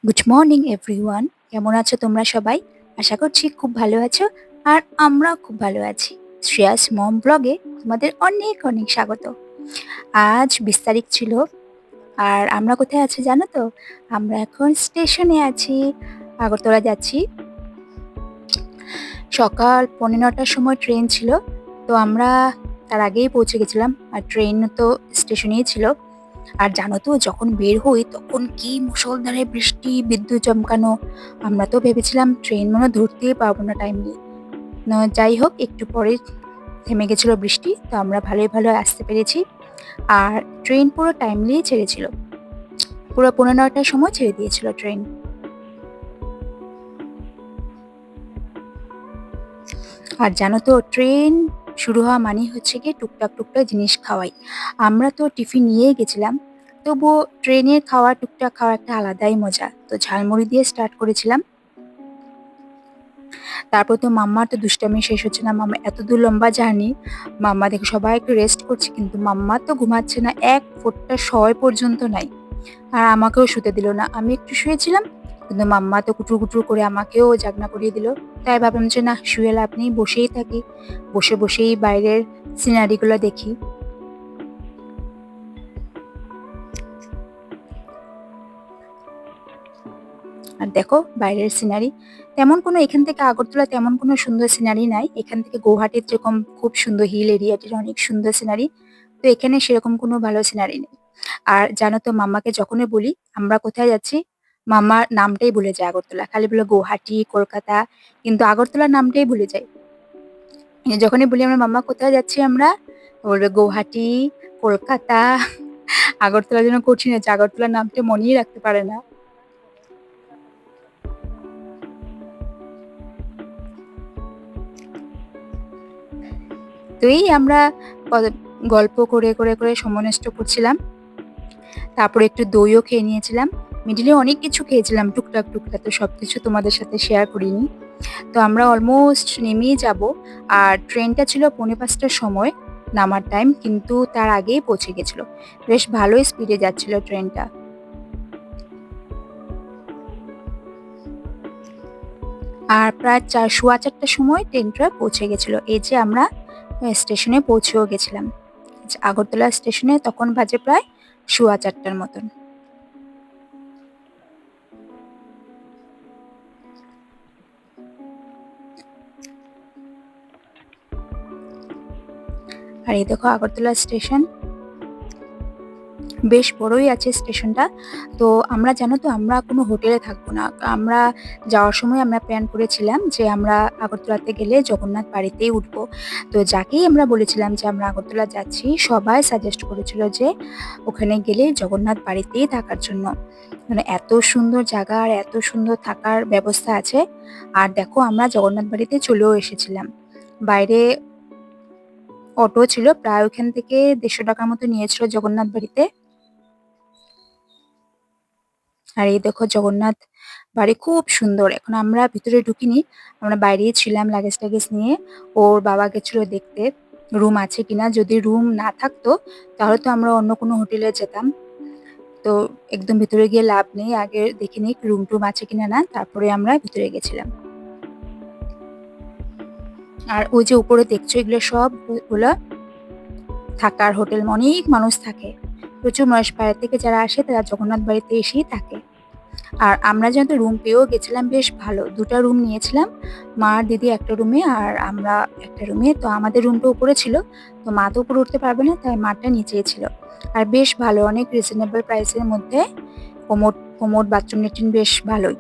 Good morning everyone. কেমন আছো তোমরা সবাই? আশা করছি খুব ভালো আছো। আর আমরাও খুব ভালো আছি। শ্রেয়াস মম ব্লগে তোমাদের অনেক অনেক স্বাগত। আজ 20 তারিখ ছিল। আর আমরা কোথায় আছি জানো তো? আমরা এখন স্টেশনে আছি। আগরতলা যাচ্ছি। সকাল 9:45টার সময় ট্রেন ছিল। তো আমরা তার আগেই পৌঁছে গেছিলাম। আর ট্রেন তো স্টেশনেই ছিল। আর জানো তো যখন বের হই তখন কি মুষলধারে বৃষ্টি, বিদ্যুৎ চমকানো। আমরা তো ভেবেছিলাম ট্রেন মনে হয় ধরতেই পারবো না টাইমলি। যাই হোক, একটু পরে থেমে গেছিল বৃষ্টি, তো আমরা ভালোই ভালো আসতে পেরেছি। আর ট্রেন পুরো টাইমলি ছেড়েছিল। পুরো 9:15টার সময় ছেড়ে দিয়েছিল ট্রেন। আর জানো তো ট্রেন শুরু হওয়া মানেই হচ্ছে গিয়ে টুকটাক টুকটাক জিনিস খাওয়াই। আমরা তো টিফিন নিয়েই গেছিলাম। তবুও ট্রেনের খাওয়া, টুকটাক খাওয়া একটা আলাদাই মজা। তো ঝালমুড়ি দিয়ে স্টার্ট করেছিলাম। তারপর তো মাম্মার তো দুষ্টামি শেষ হচ্ছে না। মাম্মা এত দূর লম্বা জার্নি, মাম্মা দেখে সবাই একটু রেস্ট করছে, কিন্তু মাম্মা তো ঘুমাচ্ছে না, এক ফোঁটা সয় পর্যন্ত নাই। আর আমাকেও শুতে দিল না। আমি একটু শুয়েছিলাম, কিন্তু মাম্মা তো কুটুর কুটুর করে আমাকেও জাগনা করিয়ে দিল। তাই ভাবলাম যে না, শুয়ে লাভ নেই, বসেই থাকি। বসে বসেই বাইরের সিনারিগুলো দেখি। আর দেখো বাইরের সিনারি, তেমন কোনো এখান থেকে আগরতলা তেমন কোনো সুন্দর সিনারি নাই। এখান থেকে গুয়াহাটির যেরকম খুব সুন্দর হিল এরিয়াটির অনেক সুন্দর সিনারি, তো এখানে সেরকম কোনো ভালো সিনারি নেই। আর জানো তো মাম্মাকে যখনই বলি আমরা কোথায় যাচ্ছি, মাম্মার নামটাই ভুলে যায় আগরতলা, খালি বলে গুয়াহাটি, কলকাতা, কিন্তু আগরতলার নামটাই ভুলে যায়। যখনই বলি আমরা মাম্মা কোথায় যাচ্ছি আমরা, ও বলবে গুয়াহাটি, কলকাতা। আগরতলার জন্য কঠিন আছে, আগরতলার নামটা মনেই রাখতে পারে না। তো এই আমরা গল্প করে করে করে সময় নষ্ট করছিলাম। তারপরে একটু দইও খেয়ে নিয়েছিলাম। মিডিলে অনেক কিছু খেয়েছিলাম টুকটাক টুকটাক, তো সবকিছু তোমাদের সাথে শেয়ার করিনি। তো আমরা অলমোস্ট নেমেই যাব। আর ট্রেনটা ছিল 5:45টার সময় নামার টাইম, কিন্তু তার আগেই পৌঁছে গেছিল। বেশ ভালোই স্পিডে যাচ্ছিল ট্রেনটা। আর প্রায় 4:15টার সময় ট্রেনটা পৌঁছে গেছিল। এই যে আমরা স্টেশনে পৌঁছেও গেছিলাম। আগরতলা স্টেশনে তখন বাজে প্রায় 4:15টার মতন। আর এই দেখো আগরতলা স্টেশন, বেশ বড়ই আছে স্টেশনটা। তো আমরা জানো তো আমরা কোনো হোটেলে থাকবো না। আমরা যাওয়ার সময় আমরা প্ল্যান করেছিলাম যে আমরা আগরতলাতে গেলে জগন্নাথ বাড়িতেই উঠবো। তো যাকেই আমরা বলেছিলাম যে আমরা আগরতলা যাচ্ছি, সবাই সাজেস্ট করেছিল যে ওখানে গেলে জগন্নাথ বাড়িতেই থাকার জন্য। মানে এত সুন্দর জায়গা আর এত সুন্দর থাকার ব্যবস্থা আছে। আর দেখো আমরা জগন্নাথ বাড়িতে চলেও এসেছিলাম। বাইরে অটো ছিল, প্রায় ওখান থেকে 150 টাকার মতো নিয়েছিল জগন্নাথ বাড়িতে। আর এই দেখো জগন্নাথ বাড়ি খুব সুন্দর। এখন আমরা ভিতরে ঢুকিনি, আমরা বাইরেই ছিলাম লাগেজ টাগেজ নিয়ে। ওর বাবা গেছিল দেখতে রুম আছে কিনা। যদি রুম না থাকতো তাহলে তো আমরা অন্য কোনো হোটেলে যেতাম। তো একদম ভিতরে গিয়ে লাভ নেই, আগে দেখে নিই রুম টুম আছে কিনা না, তারপরে আমরা ভিতরে গেছিলাম। আর ওই যে উপরে দেখছো এগুলো সব গুলো থাকার হোটেল, অনেক মানুষ থাকে, প্রচুর মানুষ বাইরে থেকে যারা আসে তারা জগন্নাথ বাড়িতে এসেই থাকে। আর আমরা যেহেতু রুম পেয়েও গেছিলাম বেশ ভালো, 2টা রুম নিয়েছিলাম। মা আর দিদি একটা রুমে আর আমরা একটা রুমে। তো আমাদের রুমটা উপরে ছিল, তো মা তো উপরে উঠতে পারবে না, তাই মাটা নিচেই ছিল। আর বেশ ভালো, অনেক রিজনেবল প্রাইসের মধ্যে। কোমোড কোমোড বাথরুম ল্যাট্রিন বেশ ভালোই।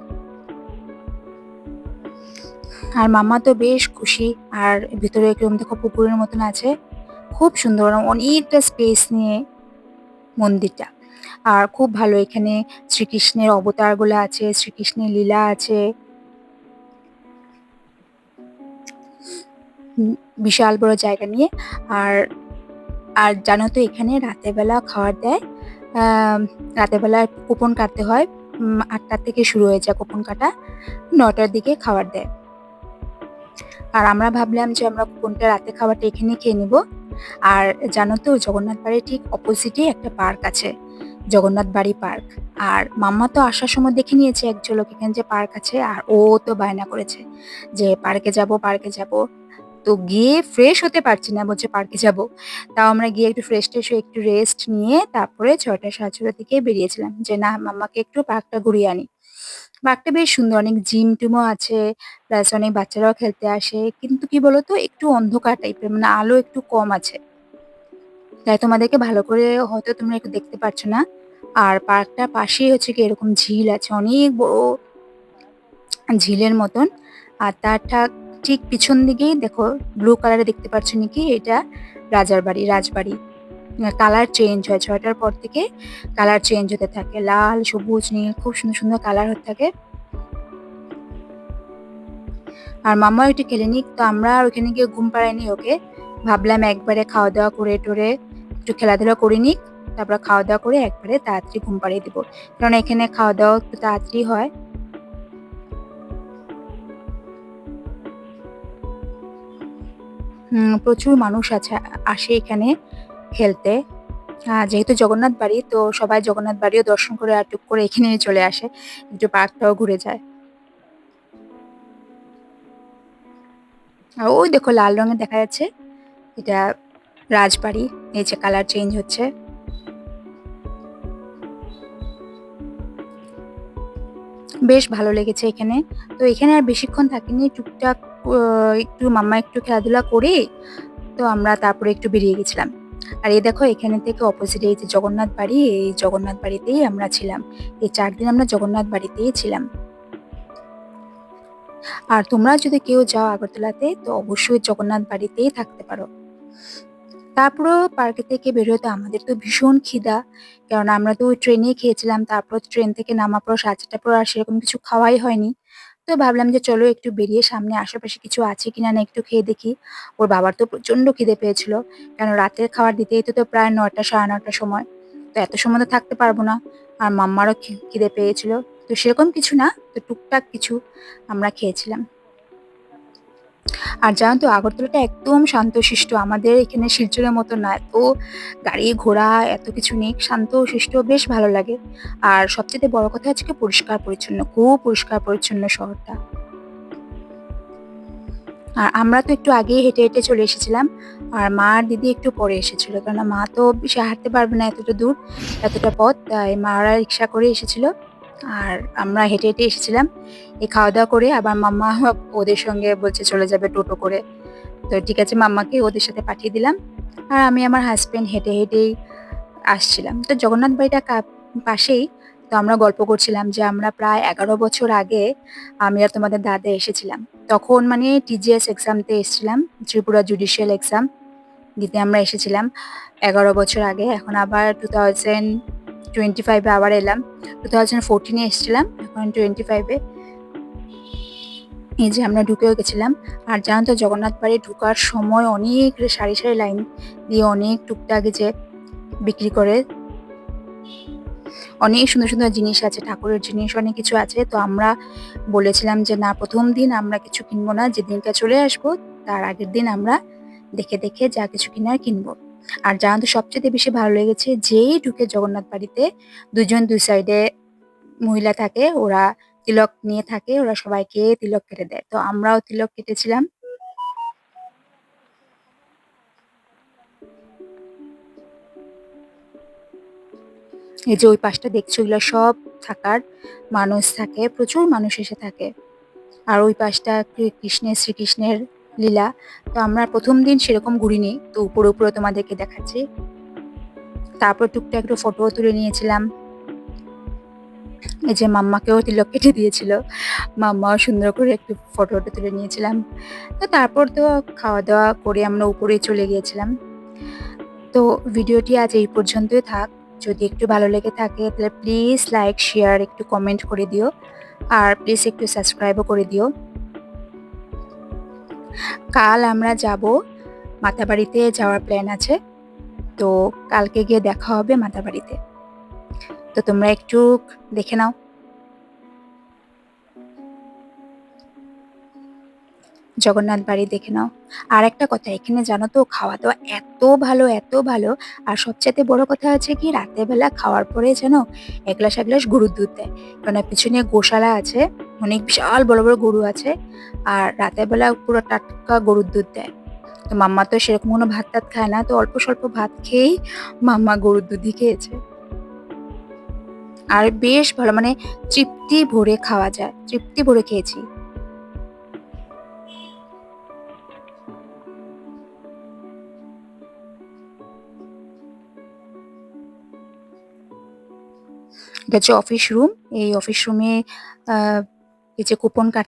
আর মাম্মা তো বেশ খুশি। আর ভিতরে একদম দেখো পুকুরের মতন আছে, খুব সুন্দর, অনেকটা স্পেস নিয়ে মন্দিরটা। আর খুব ভালো, এখানে শ্রীকৃষ্ণের অবতারগুলো আছে, শ্রীকৃষ্ণের লীলা আছে। উম, বিশাল বড় জায়গা নিয়ে। আর আর জানো তো এখানে রাতের বেলা খাবার দেয়। আম, রাতের বেলা কুপন কাটতে হয়। 8টা থেকে শুরু হয়ে যায় কুপন কাটা, 9টার দিকে খাবার দেয়। আর আমরা ভাবলাম যে আমরা কুপনটা রাতে খাবারটা এখানে খেয়ে নিব। আর জানো তো জগন্নাথ বাড়ির ঠিক অপোজিটে একটা পার্ক আছে। জগন্নাথ বাড়ি পার্ক। আর মাম্মা তো আসার সময় দেখে নিয়েছে এক ঝলক এখানে যে পার্ক আছে, আর ও তো বায়না করেছে যে পার্কে যাব, পার্কে যাব। তো গিয়ে ফ্রেশ হতে পারছি না, বলছে পার্কে যাব। তাও আমরা গিয়ে একটু ফ্রেশ ট্রেশ হয়ে একটু রেস্ট নিয়ে তারপরে ৬টা ৬:৩০ থেকে বেরিয়েছিলাম যে না মাম্মাকে একটু পার্কটা ঘুরিয়ে আনি। পার্কটা বেশ সুন্দর, অনেক জিম টিমও আছে, প্লাস অনেক বাচ্চারাও খেলতে আসে, কিন্তু কি বলতো একটু অন্ধকার টাইপের, মানে আলো একটু কম আছে, তাই তোমাদেরকে ভালো করে হয়তো তোমরা একটু দেখতে পাচ্ছ না। আর পার্কটার পাশেই হচ্ছে কি এরকম ঝিল আছে, অনেক বড় ঝিলের মতন। আর তার ঠিক পিছন দিকেই দেখো, ব্লু কালারে দেখতে পাচ্ছ নাকি, এটা রাজার বাড়ি, রাজবাড়ি। কালার চেঞ্জ হয় ৬টার পর থেকে, কালার চেঞ্জ হতে থাকে, লাল সবুজ নীল খুব সুন্দর সুন্দর কালার হতে থাকে। আর মাম্মাও একটু খেলে নিক, তো আমরা আর ওখানে গিয়ে ঘুম পাড়াইনি ওকে। ভাবলাম একবারে খাওয়া দাওয়া করে টোরে একটু খেলাধুলা করে নিক, তারপর খাওয়া দাওয়া করে একবারে তাড়াতাড়ি ঘুম পাড়িয়ে দিব, কারণ এখানে খাওয়া দাওয়া একটু তাড়াতাড়ি হয়। প্রচুর মানুষ আসে এখানে খেলতে। যেহেতু জগন্নাথ বাড়ি, তো সবাই জগন্নাথ বাড়িও দর্শন করে আর টুক করে এখানেই চলে আসে, একটু পার্কটাও ঘুরে যায়। আর ওই দেখো লাল রঙের দেখা যাচ্ছে, এটা রাজবাড়ি, এই যে কালার চেঞ্জ হচ্ছে। বেশ ভালো লেগেছে এখানে। তো এখানে আর বেশিক্ষণ থাকিনি, টুকটাক একটু মাম্মা একটু খেলাধুলা করে তো আমরা তারপরে একটু বেরিয়ে গেছিলাম। আর এই দেখো এখানে থেকে অপোজিটে এই যে জগন্নাথ বাড়ি, এই জগন্নাথ বাড়িতেই আমরা ছিলাম। এই ৪ দিন আমরা জগন্নাথ বাড়িতেই ছিলাম। আর তোমরা যদি কেউ যাও আগরতলাতে, তো অবশ্যই জগন্নাথ বাড়িতেই থাকতে পারো। তারপরেও পার্কে থেকে বের হতে আমাদের তো ভীষণ খিদা, কারণ আমরা তো ওই ট্রেনেই খেয়েছিলাম, তারপর ট্রেন থেকে নামার পর ৪:৩০টার পর আর সেরকম কিছু খাওয়াই হয়নি। তো ভাবলাম যে চলো একটু বেরিয়ে সামনে আশেপাশে কিছু আছে কিনা না একটু খেয়ে দেখি। ওর বাবার তো প্রচন্ড খিদে পেয়েছিল, কারণ রাতের খাবার দিতেই তো প্রায় ৯টা ৯:৩০ সময়। তো এত সময় তো থাকতে পারবো না। আর মাম্মারও খিদে পেয়েছিল। তো সেরকম কিছু না, তো টুকটাক কিছু আমরা খেয়েছিলাম। আর জানো তো আগরতলাটা একদম শান্তশিষ্ট, আমাদের এখানে শিলচরের মতো না, এত গাড়ি ঘোড়া এত কিছু নেই, শান্তশিষ্ট, বেশ ভালো লাগে। আর সবচেয়ে বড় কথা হচ্ছে কি পরিষ্কার পরিচ্ছন্ন, খুব পরিষ্কার পরিচ্ছন্ন শহরটা। আর আমরা তো একটু আগেই হেঁটে হেঁটে চলে এসেছিলাম, আর মা আর দিদি একটু পরে এসেছিল, কারণ মা তো বেশি হাঁটতে পারবে না এতটা দূর, এতটা পথ, তাই মারা রিক্সা করে এসেছিল। আর আমরা হেঁটে হেঁটে এসেছিলাম। এই খাওয়া দাওয়া করে আবার মাম্মা ওদের সঙ্গে বলছে চলে যাবে টোটো করে। তো ঠিক আছে, মাম্মাকে ওদের সাথে পাঠিয়ে দিলাম। আর আমি আমার হাসব্যান্ড হেঁটে হেঁটেই আসছিলাম। তো জগন্নাথ বাড়িটা পাশেই। তো আমরা গল্প করছিলাম যে আমরা প্রায় ১১ বছর আগে আমি আর তোমাদের দাদা এসেছিলাম। তখন মানে টিজিএস এক্সামতে এসেছিলাম, ত্রিপুরা জুডিশিয়াল এক্সাম দিতে আমরা এসেছিলাম ১১ বছর আগে। এখন আবার 2025-এ আবার এলাম। 2014-এ এসেছিলাম, এখন 25-এ এই যে আমরা ঢুকেও গেছিলাম। আর জানো তো জগন্নাথ বাড়ি ঢোকার সময় অনেক সারি সারি লাইন দিয়ে অনেক টুকটাক যে বিক্রি করে, অনেক সুন্দর সুন্দর জিনিস আছে, ঠাকুরের জিনিস অনেক কিছু আছে। তো আমরা বলেছিলাম যে না প্রথম দিন আমরা কিছু কিনবো না, যেদিনটা চলে আসবো তার আগের দিন আমরা দেখে দেখে যা কিছু কিনার কিনবো। আর জানো তো সবচেয়ে বেশি ভালো লেগেছে, যেই ঢুকে জগন্নাথ বাড়িতে দুজন দুই সাইডে মহিলা থাকে, ওরা তিলক নিয়ে থাকে, ওরা সবাইকে তিলক কেটে দেয়। তো আমরাও তিলক কেটেছিলাম। এই যে ওই পাশটা দেখছো, ওগুলো সব থাকার মানুষ থাকে, প্রচুর মানুষ এসে থাকে। আর ওই পাশটা শ্রীকৃষ্ণের লীলা। তো আমরা প্রথম দিন সেরকম ঘুরিনি, তো উপরে উপরে তোমাদেরকে দেখাচ্ছি। তারপর টুকটাক একটু ফটো তুলে নিয়েছিলাম। এই যে মাম্মাকেও তিলক কেটে দিয়েছিল, মাম্মাও সুন্দর করে একটু ফটো তুলে নিয়েছিলাম। তো তারপর তো খাওয়া দাওয়া করে আমরা উপরে চলে গিয়েছিলাম। তো ভিডিওটি আজ এই পর্যন্তই থাক। যদি একটু ভালো লেগে থাকে তাহলে প্লিজ লাইক শেয়ার একটু কমেন্ট করে দিও, আর প্লিজ একটু সাবস্ক্রাইবও করে দিও। কাল আমরা যাব মাতাবাড়িতে, যাওয়ার প্ল্যান আছে। তো কালকে গিয়ে দেখা হবে মাতাবাড়িতে। তো তোমরা একটু দেখে নাও। জগন্নাথ বাড়ি দেখে নাও। আর একটা কথা, এখানে জানো তো খাওয়া দাওয়া এত ভালো। আর সবচাইতে বড় কথা হচ্ছে কি, রাতের বেলা খাওয়ার পরে যেন এক গ্লাস গরুর দুধ দেয়। কারণ পিছনে গোশালা আছে, অনেক বিশাল বড় বড় গরু আছে। আর রাতের বেলা পুরো টাটকা গরুর দুধ দেয়। তো মাম্মা তো সেরকম কোনো ভাত টাত খায় না, তো অল্প স্বল্প ভাত খেয়েই মাম্মা গরুর দুধই খেয়েছে। আর বেশ ভালো, মানে তৃপ্তি ভরে খাওয়া যায়, তৃপ্তি ভরে খেয়েছি। এটা হচ্ছে অফিস রুম। এই অফিস রুমে এই যে কুপন কাটতে